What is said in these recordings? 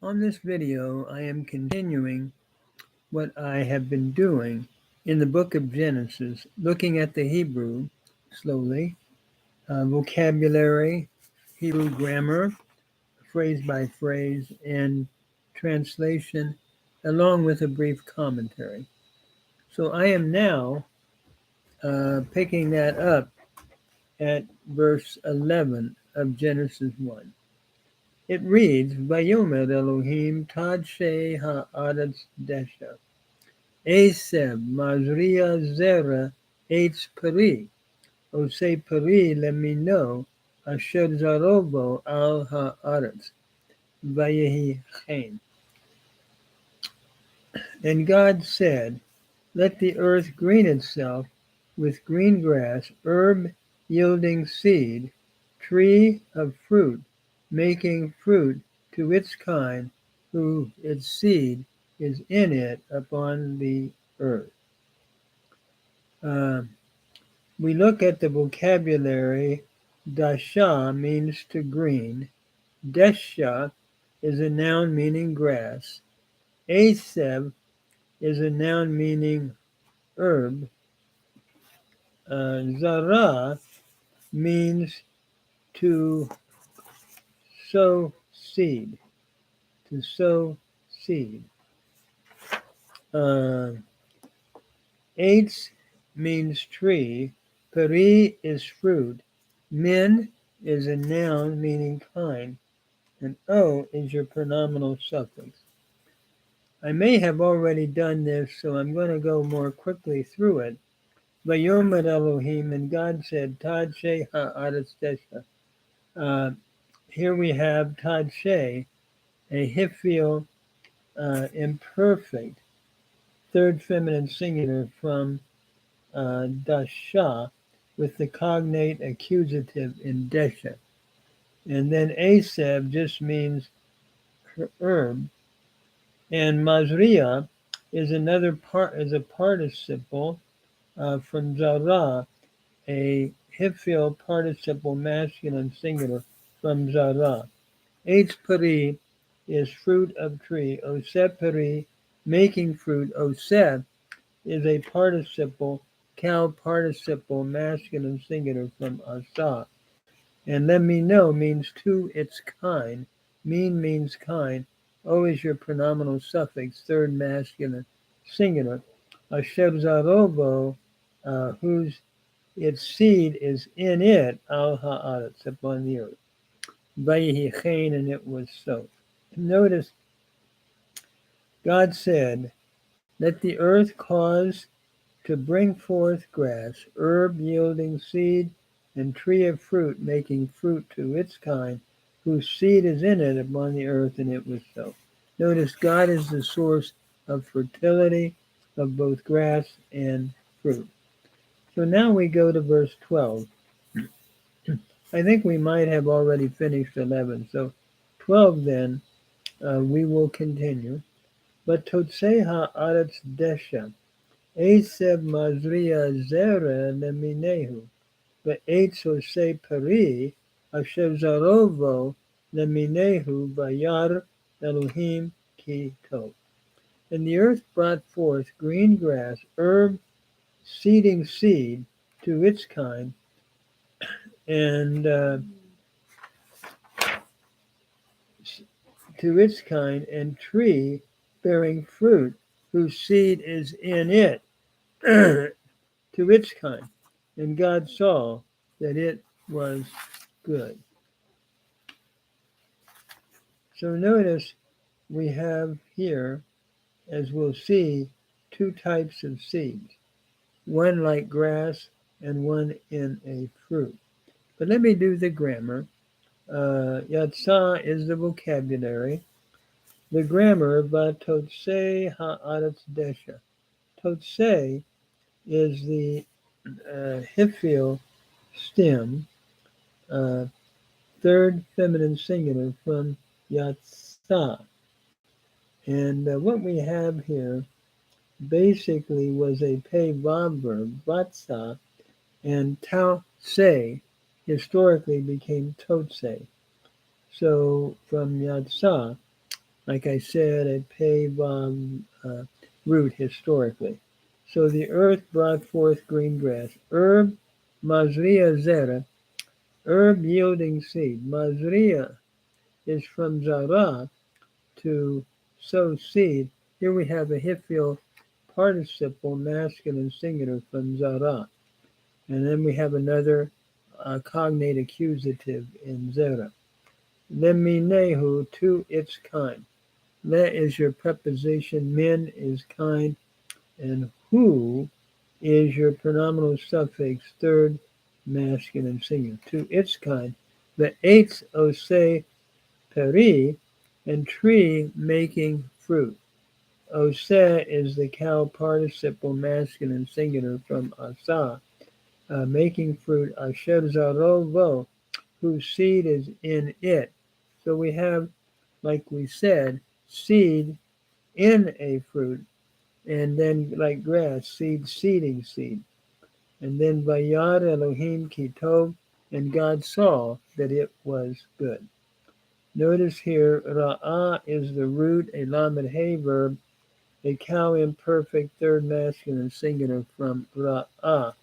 On this video, I am continuing what I have been doing in the book of Genesis, looking at the Hebrew slowly, vocabulary, Hebrew grammar, phrase by phrase, and translation, along with a brief commentary. So I am now picking that up at verse 11 of Genesis 1. It reads, Vayomer Elohim Tad She Ha'aretz Desha. Aseb Mazria Zera Eitz Peri. Ose Peri let me know. Asher Zarovo al Ha'aretz. Vayehi Chen. And God said, Let the earth green itself with green grass, herb yielding seed, tree of fruit, making fruit to its kind, who its seed is in it upon the earth. Uh, we look at the vocabulary. Dasha means to green. Desha is a noun meaning grass. Aseb is a noun meaning herb. Zara means to sow seed. To sow seed. Eitz means tree. Peri is fruit. Min is a noun meaning kind. And O is your pronominal suffix. I may have already done this, so I'm going to go more quickly through it. Vayomer Elohim, and God said, Tad She Ha'aretz Desha. Here we have Tad She, a Hifil imperfect, third feminine singular from Dasha, with the cognate accusative in Desha. And then Aseb just means herb. And Mazria is a participle from Zara, a Hifil participle masculine singular from Zara. Eitz Peri is fruit of tree. Oseh Peri, making fruit. Oseh is a participle, cow participle masculine singular from Asa. And let me know means to its kind. Mean means kind. O is your pronominal suffix, third masculine singular. Asher Zarovo, whose its seed is in it, al ha'aretz, upon the earth. Vayehi chen, and it was so. Notice God said, Let the earth cause to bring forth grass, herb yielding seed, and tree of fruit making fruit to its kind, whose seed is in it upon the earth, and it was so. Notice God is the source of fertility of both grass and fruit. So now we go to verse 12. I think we might have already finished 11. So 12 then, we will continue. But Totsei ha'aretz desha, Aseb mazria zera leminehu, ve'etz osei peri, asher zarovo leminehu vayar Elohim ki tov. And the earth brought forth green grass, herb, seeding seed to its kind, and tree bearing fruit, whose seed is in it, to its kind. And God saw that it was good. So notice we have here, as we'll see, two types of seeds, one like grass and one in a fruit. But let me do the grammar. Yatsa is the vocabulary. The grammar, Vatotse ha'aretz desha. Totse is the Hifil stem, uh, third feminine singular from Yatsa. And what we have here basically was a pei vav verb, vatsa, and tau se historically became totse. So from Yatsa, like I said, a Pe Vav root historically. So the earth brought forth green grass. Herb, Mazria Zera, herb yielding seed. Mazria is from Zara, to sow seed. Here we have a Hifil participle, masculine singular from Zara. And then we have another cognate accusative in Zera. Leminehu, to its kind. Le is your preposition, min is kind, and hu is your pronominal suffix, third masculine singular. To its kind. The eitz ose peri, and tree making fruit. Ose is the cow participle, masculine singular from asa, making fruit. Asher zarovo, whose seed is in it. So we have, like we said, seed in a fruit, and then like grass, seed seeding seed. And then Vayad Elohim Kitov, and God saw that it was good. Notice here, Ra'ah is the root, a lamed hey verb, a cow imperfect, third masculine singular from Ra'ah,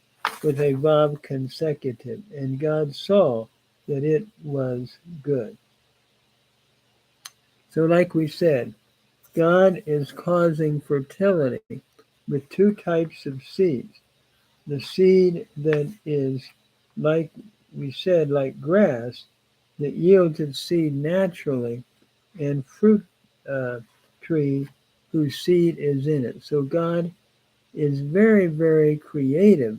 with a vav consecutive. And God saw that it was good. So like we said, God is causing fertility with two types of seeds. The seed that is, like we said, like grass, that yields its seed naturally, and fruit tree whose seed is in it. So God is very, very creative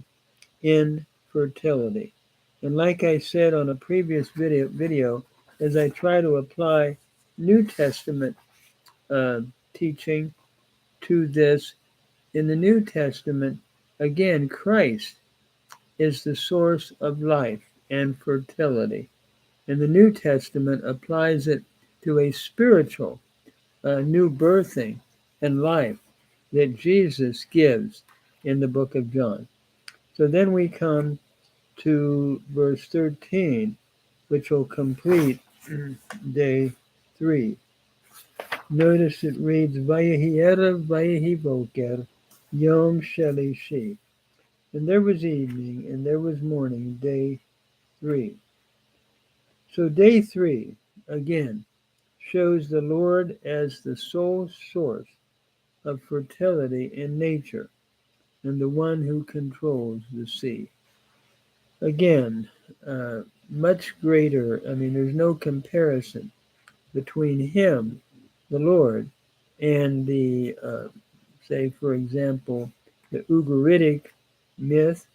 in fertility. And like I said on a previous video, as I try to apply New Testament teaching to this, in the New Testament, again, Christ is the source of life and fertility. And the New Testament applies it to a spiritual new birthing and life that Jesus gives in the book of John. So then we come to verse 13, which will complete day 3. Notice it reads, Vayehi erev vayehi boker, Yom Shelishi. And there was evening, and there was morning, day 3. So day 3, again, shows the Lord as the sole source of fertility in nature and the one who controls the sea. Again, much greater, there's no comparison between him, the Lord, and the, say, for example, the Ugaritic myth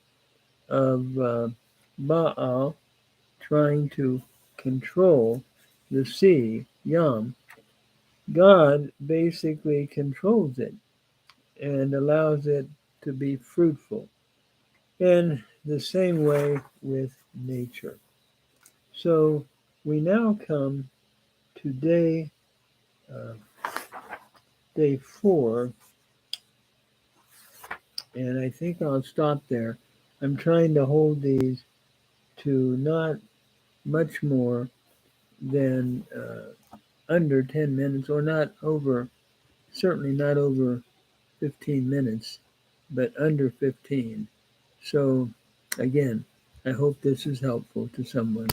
of Baal trying to control the sea, Yam. God basically controls it and allows it to be fruitful. In the same way with nature. So we now come to day 4, and I think I'll stop there. I'm trying to hold these to not much more than under 10 minutes, or not over, certainly not over 15 minutes, but under 15. So again, I hope this is helpful to someone.